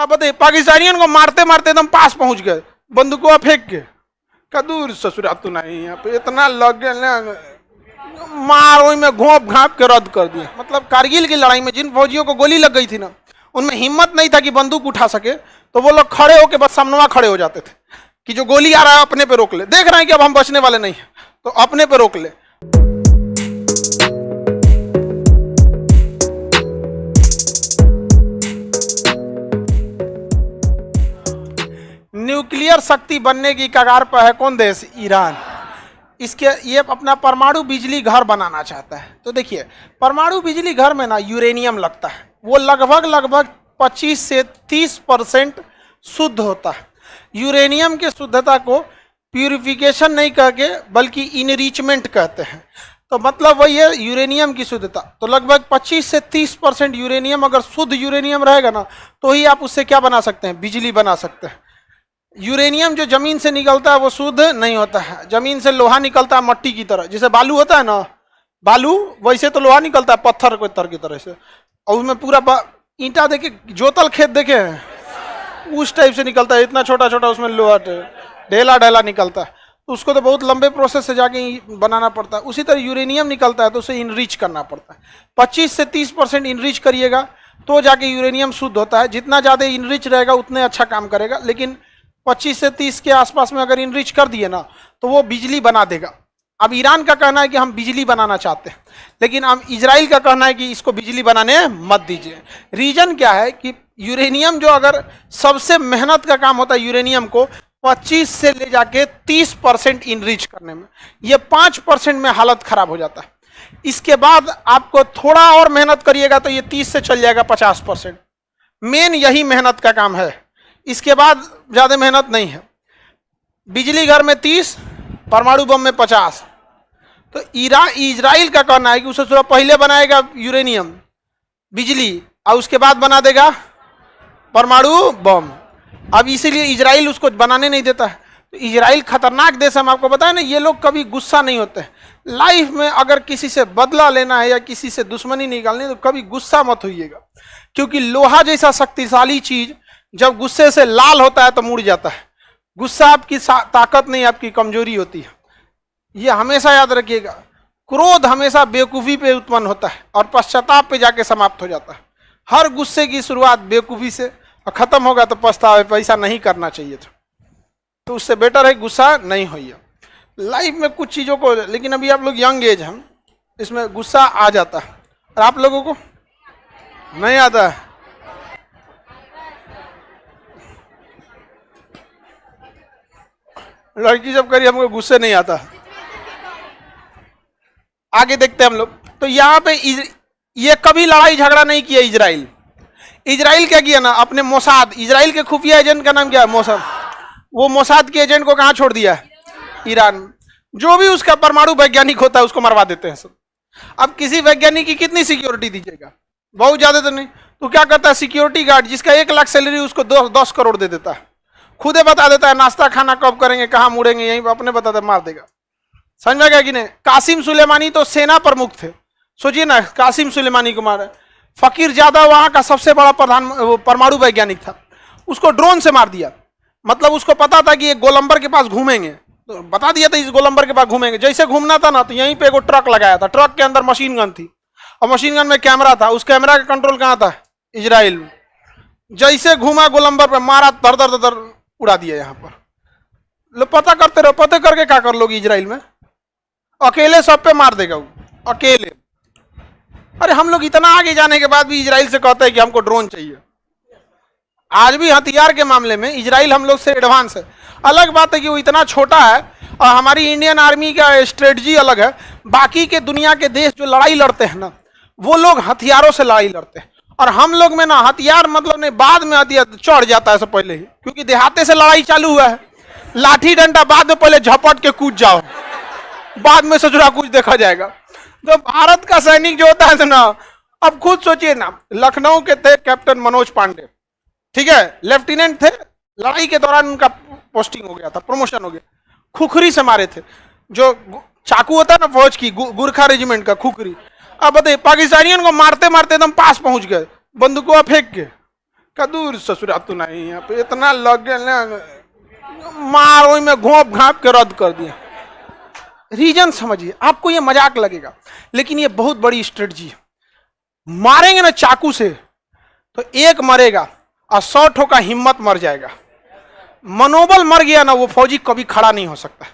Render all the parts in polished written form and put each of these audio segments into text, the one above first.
अब बताइए, पाकिस्तानियों को मारते मारते एकदम पास पहुंच गए, बंदूकों फेंक के, कदूर ससुरा तू नहीं, यहाँ पे इतना लग गया, मार में घोंप घाप के रद्द कर दिया। मतलब कारगिल की लड़ाई में जिन फौजियों को गोली लग गई थी ना, उनमें हिम्मत नहीं था कि बंदूक उठा सके, तो वो लोग खड़े होके बस सामने खड़े हो जाते थे कि जो गोली आ रहा है अपने पे रोक ले, देख रहे हैं कि अब हम बचने वाले नहीं हैं तो अपने पे रोक ले। न्यूक्लियर शक्ति बनने की कगार पर है कौन देश? ईरान। इसके ये अपना परमाणु बिजली घर बनाना चाहता है। तो देखिए, परमाणु बिजली घर में ना यूरेनियम लगता है, वो लगभग 25 से 30% शुद्ध होता है। यूरेनियम के शुद्धता को प्यूरिफिकेशन नहीं कहके बल्कि इनरिचमेंट कहते हैं। तो मतलब वही है यूरेनियम की शुद्धता। तो लगभग 25 से 30% यूरेनियम, अगर शुद्ध यूरेनियम रहेगा ना, तो ही आप उससे क्या बना सकते हैं? बिजली बना सकते हैं। यूरेनियम जो जमीन से निकलता है वो शुद्ध नहीं होता है। जमीन से लोहा निकलता है मट्टी की तरह, जैसे बालू होता है ना, बालू वैसे तो लोहा निकलता है पत्थर को तर की तरह से, और उसमें पूरा ईंटा देखे, जोतल खेत देखे हैं, उस टाइप से निकलता है, इतना छोटा छोटा उसमें लोहा ढेला निकलता है। तो उसको तो बहुत लंबे प्रोसेस से जाके बनाना पड़ता है। उसी तरह यूरेनियम निकलता है तो उसे इनरिच करना पड़ता है। 25 से 30% इनरिच करिएगा तो जाके यूरेनियम शुद्ध होता है। जितना ज़्यादा इनरिच रहेगा उतने अच्छा काम करेगा, लेकिन 25 से 30 के आसपास में अगर इनरिच कर दिए ना तो वो बिजली बना देगा। अब ईरान का कहना है कि हम बिजली बनाना चाहते हैं, लेकिन हम इजराइल का कहना है कि इसको बिजली बनाने मत दीजिए। रीजन क्या है कि यूरेनियम जो अगर सबसे मेहनत का काम होता है यूरेनियम को 25 से ले जाके 30% इनरिच करने में, ये 5% में हालत खराब हो जाता है। इसके बाद आपको थोड़ा और मेहनत करिएगा तो ये 30 से चल जाएगा 50%। मेन यही मेहनत का काम है, इसके बाद ज्यादा मेहनत नहीं है। बिजली घर में 30, परमाणु बम में 50। तो इजराइल का कहना है कि उसे थोड़ा पहले बनाएगा यूरेनियम बिजली और उसके बाद बना देगा परमाणु बम। अब इसीलिए इजराइल उसको बनाने नहीं देता है। तो इजराइल खतरनाक देश है, हम आपको बताया ना, ये लोग कभी गुस्सा नहीं होते हैं। लाइफ में अगर किसी से बदला लेना है या किसी से दुश्मनी निकालनी है तो कभी गुस्सा मत होइएगा, क्योंकि लोहा जैसा शक्तिशाली चीज जब गुस्से से लाल होता है तो मुड़ जाता है। गुस्सा आपकी ताकत नहीं, आपकी कमजोरी होती है, ये हमेशा याद रखिएगा। क्रोध हमेशा बेवकूफ़ी पे उत्पन्न होता है और पश्चाताप पे जाके समाप्त हो जाता है। हर गुस्से की शुरुआत बेवकूफ़ी से और खत्म होगा तो पछतावे, पैसा नहीं करना चाहिए था। तो उससे बेटर है गुस्सा नहीं होइए लाइफ में कुछ चीज़ों को। लेकिन अभी आप लोग यंग एज हैं, इसमें गुस्सा आ जाता है और आप लोगों को नहीं आता है। लड़की जब करी हमको गुस्से नहीं आता। आगे देखते हैं हम लोग। तो यहाँ पे ये कभी लड़ाई झगड़ा नहीं किया इजराइल। इजराइल क्या किया ना, अपने मोसाद, इजराइल के खुफिया एजेंट का नाम क्या है? मोसाद। वो मोसाद के एजेंट को कहाँ छोड़ दिया? ईरान। जो भी उसका परमाणु वैज्ञानिक होता है उसको मरवा देते हैं सब। अब किसी वैज्ञानिक की कितनी सिक्योरिटी दीजिएगा? बहुत ज्यादा तो नहीं। तो क्या करता है, सिक्योरिटी गार्ड जिसका 1 लाख सैलरी उसको 10 करोड़ दे देता है। खुदे बता देता है नाश्ता खाना कब करेंगे, कहाँ मुड़ेंगे, यहीं अपने बताते मार देगा। समझ में गया कि नहीं? कासिम सुलेमानी तो सेना प्रमुख थे, सोचिए ना, कासिम सुलेमानी को मारे। फकीर जादा वहां का सबसे बड़ा परमाणु वैज्ञानिक था, उसको ड्रोन से मार दिया। मतलब उसको पता था कि ये गोलंबर के पास घूमेंगे, तो बता दिया था इस गोलंबर के पास घूमेंगे। जैसे घूमना था ना तो यहीं पे एगो ट्रक लगाया था, ट्रक के अंदर मशीन गन थी और मशीन गन में कैमरा था। उस कैमरा का कंट्रोल कहाँ था? इजराइल में। जैसे घूमा गोलंबर पर मारा, दर दर दर उड़ा दिया। यहाँ पर लो पता करते रहो, पता करके क्या कर लोगे इजराइल में? अकेले सब पे मार देगा वो, अकेले। अरे हम लोग इतना आगे जाने के बाद भी इजराइल से कहते हैं कि हमको ड्रोन चाहिए। आज भी हथियार के मामले में इजराइल हम लोग से एडवांस है। अलग बात है कि वो इतना छोटा है और हमारी इंडियन आर्मी का स्ट्रेटजी अलग है। बाकी के दुनिया के देश जो लड़ाई लड़ते हैं ना, वो लोग हथियारों से लड़ाई लड़ते हैं, और हम लोग में ना हथियार मतलब नहीं, बाद में हथियार चढ़ जाता है सब पहले ही, क्योंकि देहाते से लड़ाई चालू हुआ है। लाठी डंडा बाद में, पहले झपट के कूद जाओ, बाद में ससुरा कुछ देखा जाएगा। तो भारत का सैनिक जो होता है ना, अब खुद सोचिए ना, लखनऊ के थे कैप्टन मनोज पांडे, ठीक है, लेफ्टिनेंट थे। लड़ाई के दौरान उनका पोस्टिंग हो गया था, प्रमोशन हो गया। खुखरी से मारे थे, जो चाकू होता है ना फौज की, गुरखा रेजिमेंट का खुखरी। अब बताइए, पाकिस्तानियों को मारते मारते एकदम पास पहुंच गए, बंदूकों फेंक के, कदूर ससुरा तू नहीं, यहाँ पे इतना लग गया मार, वही में घोंप घाप के रद्द कर दिया। रीजन समझिए, आपको ये मजाक लगेगा लेकिन ये बहुत बड़ी स्ट्रेटजी है। मारेंगे ना चाकू से तो एक मरेगा और 100 ठो का हिम्मत मर जाएगा। मनोबल मर गया ना, वो फौजी कभी खड़ा नहीं हो सकता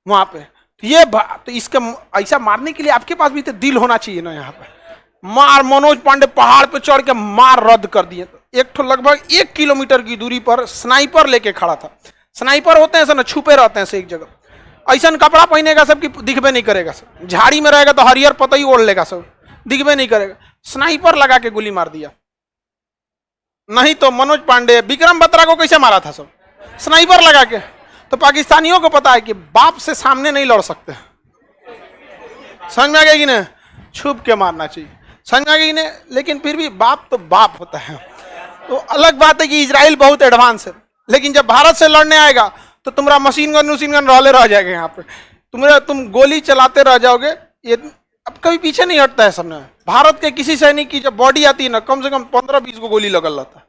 वहां पे। तो ये तो इसके ऐसा मारने के लिए आपके पास भी तो दिल होना चाहिए ना। यहाँ पे मार, मनोज पांडे पहाड़ पे चढ़ के मार रद्द कर दिए। तो एक ठो लगभग 1 किलोमीटर की दूरी पर स्नाइपर लेके खड़ा था। स्नाइपर होते हैं ऐसा ना, छुपे रहते हैं से एक जगह। ऐसा कपड़ा पहनेगा सब कि दिखबे नहीं करेगा सब। झाड़ी में रहेगा तो हरियर पतई ओढ़ लेगा सब, दिखबे नहीं करेगा। स्नाइपर लगा के गोली मार दिया। नहीं तो मनोज पांडे, विक्रम बत्रा को कैसे मारा था सब? स्नाइपर लगा के। तो पाकिस्तानियों को पता है कि बाप से सामने नहीं लड़ सकते। समझ में आ गया कि नहीं? छुप के मारना चाहिए। समझ में आ गया कि नहीं? लेकिन फिर भी बाप तो बाप होता है। तो अलग बात है कि इजराइल बहुत एडवांस है, लेकिन जब भारत से लड़ने आएगा तो तुम्हारा मशीन गन रहले रह जाएगा। यहाँ पे तुम गोली चलाते रह जाओगे। ये अब कभी पीछे नहीं हटता है सबने। भारत के किसी सैनिक की जब बॉडी आती है ना, कम से कम 15-20 को गोली लगल रहता है।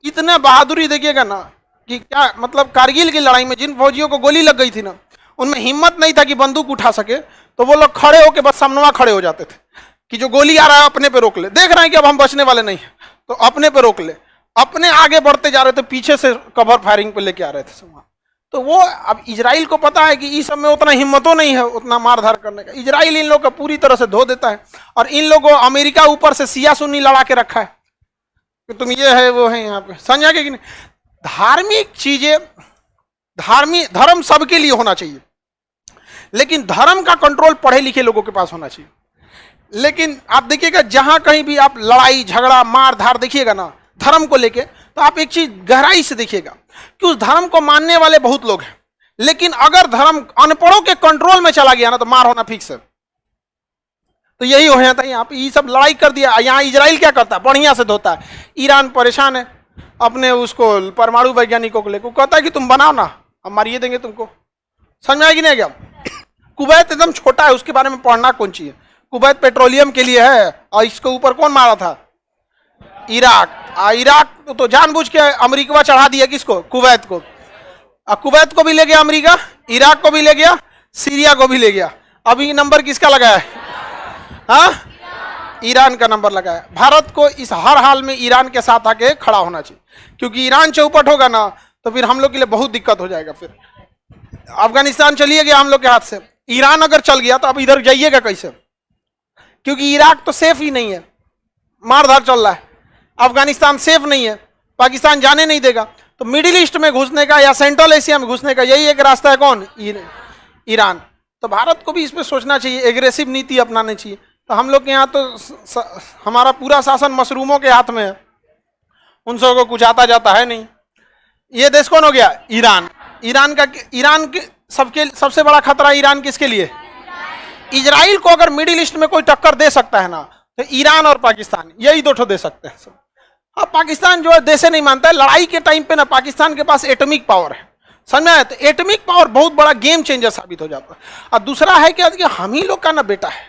इतना बहादुरी देखिएगा ना कि क्या मतलब। कारगिल की लड़ाई में जिन फौजियों को गोली लग गई थी ना, उनमें हिम्मत नहीं था कि बंदूक उठा सके, तो वो लोग खड़े होकर बस सामने खड़े हो जाते थे कि जो गोली आ रहा है अपने पे रोक ले। देख रहे हैं कि अब हम बचने वाले नहीं है तो अपने पे रोक ले। अपने आगे बढ़ते जा रहे थे, पीछे से कवर फायरिंग पे लेके आ रहे थे सब। तो वो अब इजराइल को पता है कि इस सब में उतना हिम्मतों नहीं है उतना मारधार करने का। इजराइल इन लोग का पूरी तरह से धो देता है। और इन लोगों अमेरिका ऊपर से सिया सुन्नी लड़ा के रखा है कि तुम ये है वो है। यहाँ पे समझा कि नहीं? धार्मिक चीजें, धर्म सबके लिए होना चाहिए, लेकिन धर्म का कंट्रोल पढ़े लिखे लोगों के पास होना चाहिए। लेकिन आप देखिएगा जहां कहीं भी आप लड़ाई झगड़ा मार धार देखिएगा ना धर्म को लेके, तो आप एक चीज गहराई से देखिएगा कि उस धर्म को मानने वाले बहुत लोग हैं, लेकिन अगर धर्म अनपढ़ों के कंट्रोल में चला गया ना तो मार होना फिक्स है। तो यही हो जाता है। यहाँ पे ये सब लड़ाई कर दिया। यहाँ इजराइल क्या करता है? बढ़िया से धोता है। ईरान परेशान है अपने उसको परमाणु वैज्ञानिकों को लेकर, कहता है कि तुम बनाओ ना, हम मारिए देंगे तुमको। समझ में आएगी नहीं क्या? कुवैत एकदम छोटा है, उसके बारे में पढ़ना कौन चाहिए? कुवैत पेट्रोलियम के लिए है और इसके ऊपर कौन मारा था? इराक। इराक तो जानबूझ के अमेरिका चढ़ा दिया किसको? कुवैत को। कुवैत को भी ले गया अमेरिका, इराक को भी ले गया, सीरिया को भी ले गया। अभी नंबर किसका लगा है? हाँ, ईरान का नंबर लगा है। भारत को इस हर हाल में ईरान के साथ आके खड़ा होना चाहिए, क्योंकि ईरान चौपट होगा ना तो फिर हम लोग के लिए बहुत दिक्कत हो जाएगा। फिर अफगानिस्तान चलिए गया हम लोग के हाथ से, ईरान अगर चल गया तो अब इधर जाइएगा कैसे? क्योंकि इराक तो सेफ ही नहीं है, मारधार चल रहा है। अफगानिस्तान सेफ नहीं है, पाकिस्तान जाने नहीं देगा। तो मिडिल ईस्ट में घुसने का या सेंट्रल एशिया में घुसने का यही एक रास्ता है। कौन? ईरान। तो भारत को भी इस पर सोचना चाहिए, एग्रेसिव नीति अपनानी चाहिए। तो हम लोग के यहाँ तो हमारा पूरा शासन मशरूमों के हाथ में है, उन सबों को कुछ आता जाता है नहीं। ये देश कौन हो गया? ईरान। ईरान के सबसे बड़ा खतरा ईरान किसके लिए? इजराइल को अगर मिडिल ईस्ट में कोई टक्कर दे सकता है ना तो ईरान और पाकिस्तान, यही दो ठो दे सकते हैं सब। अब पाकिस्तान जो है देश नहीं मानता है। लड़ाई के टाइम पे ना पाकिस्तान के पास एटॉमिक पावर है, समझ में आया? तो एटॉमिक पावर बहुत बड़ा गेम चेंजर साबित हो जाता है। और दूसरा है कि हम ही लोग का ना बेटा है,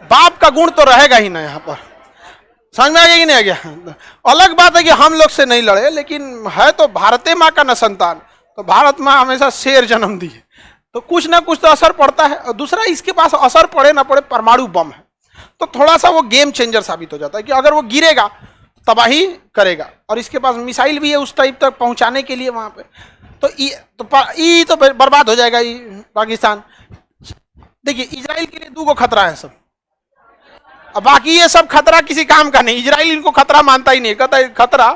बाप का गुण तो रहेगा ही ना यहाँ पर। समझ में आ गया कि नहीं आ गया? अलग बात है कि हम लोग से नहीं लड़े, लेकिन है तो भारतीय माँ का न संतान। तो भारत माँ हमेशा शेर जन्म दी है, तो कुछ ना कुछ तो असर पड़ता है। और दूसरा, इसके पास असर पड़े ना पड़े परमाणु बम है, तो थोड़ा सा वो गेम चेंजर साबित हो जाता है कि अगर वो गिरेगा तबाही करेगा। और इसके पास मिसाइल भी है उस टाइप तक पहुंचाने के लिए वहां पे। तो बर्बाद हो जाएगा पाकिस्तान। देखिए, इजराइल के लिए 2 खतरा है सब, अब बाकी ये सब खतरा किसी काम का नहीं। इजराइल इनको खतरा मानता ही नहीं, कहता है खतरा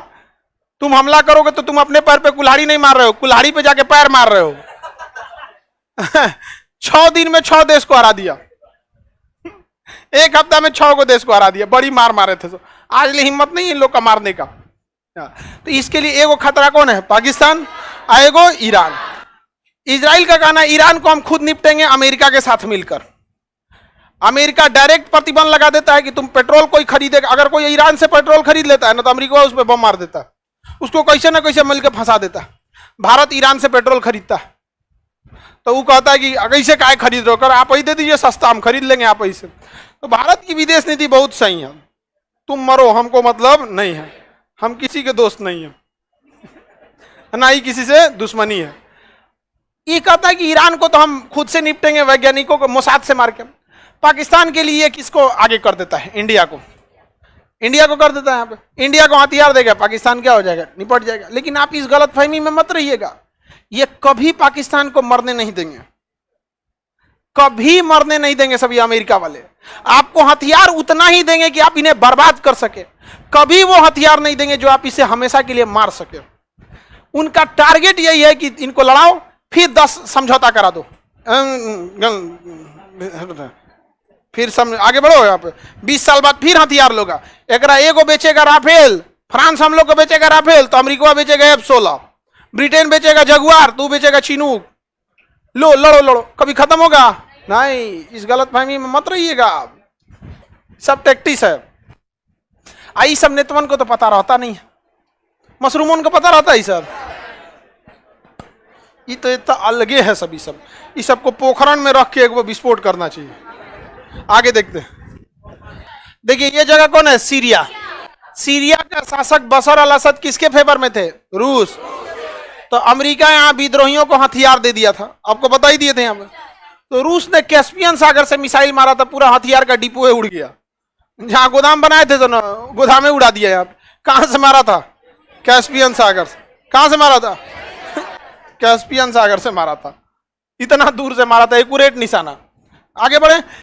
तुम हमला करोगे तो तुम अपने पैर पे कुल्हाड़ी नहीं मार रहे हो, कुल्हाड़ी पे जाके पैर मार रहे हो। 6 दिन में 6 देश को हरा दिया, 1 हफ्ता में 6 को देश को हरा दिया। बड़ी मार मारे थे। तो आज ले हिम्मत नहीं इन लोग का मारने का। तो इसके लिए एगो खतरा कौन है? पाकिस्तान, एगो ईरान। इजराइल का कहना है ईरान को हम खुद निपटेंगे अमेरिका के साथ मिलकर। अमेरिका डायरेक्ट प्रतिबंध लगा देता है कि तुम पेट्रोल कोई खरीदेगा, अगर कोई ईरान से पेट्रोल खरीद लेता है ना तो अमेरिका उस पर बम मार देता है, उसको कैसे ना कैसे मिलकर फंसा देता है। भारत ईरान से पेट्रोल खरीदता है तो वो कहता है कि कैसे काय खरीद रहे हो, कर आप ही दे दीजिए सस्ता, हम खरीद लेंगे आप ही से। तो भारत की विदेश नीति बहुत सही है, तुम मरो हमको मतलब नहीं है, हम किसी के दोस्त नहीं है, ना ही किसी से दुश्मनी है। ये कहता है कि ईरान को तो हम खुद से निपटेंगे, वैज्ञानिकों को मोसाद से मार के। पाकिस्तान के लिए किसको आगे कर देता है? इंडिया को। इंडिया को कर देता है। यहाँ पे इंडिया को हथियार देगा, पाकिस्तान क्या हो जाएगा? निपट जाएगा। लेकिन आप इस गलतफहमी में मत रहिएगा, ये कभी पाकिस्तान को मरने नहीं देंगे, कभी मरने नहीं देंगे। सभी अमेरिका वाले आपको हथियार उतना ही देंगे कि आप इन्हें बर्बाद कर सके, कभी वो हथियार नहीं देंगे जो आप इसे हमेशा के लिए मार सके। उनका टारगेट यही है कि इनको लड़ाओ, फिर 10 समझौता करा दो, फिर आगे बढ़ो। यहाँ पे 20 साल बाद फिर हथियार लोगा। एकरा एगो बेचेगा राफेल, फ्रांस हम लोग को बेचेगा राफेल, तो अमेरिका बेचेगा F-16, ब्रिटेन बेचेगा जगुआर, तू बेचेगा चिनूक। लो लड़ो लड़ो, कभी खत्म होगा नहीं। इस गलतफहमी में मत रहिएगा, सब टैक्टिस है। आई सब नेतवन को तो पता रहता नहीं है, मशरूमों को पता रहता है सब। ये तो इतना अलगे है सभी सब। इस सबको पोखरण में रख के एक वो विस्फोट करना चाहिए। आगे देखते हैं। देखिए ये जगह कौन है? सीरिया। सीरिया का शासक बशर अल असद किसके फेवर में थे? रूस। तो अमेरिका यहाँ विद्रोहियों को हथियार दे दिया था, आपको बता ही दिए थे यहाँ पे। तो रूस ने कैस्पियन सागर से मिसाइल मारा था, पूरा हथियार का डिपो उड़ गया। जहां गोदाम बनाए थे तो ना गोदाम उड़ा दिया। यहाँ कहां से मारा था? कैस्पियन सागर से। कहां से मारा था? कैस्पियन सागर से मारा था। इतना दूर से मारा था, एक्यूरेट निशाना। आगे बढ़े।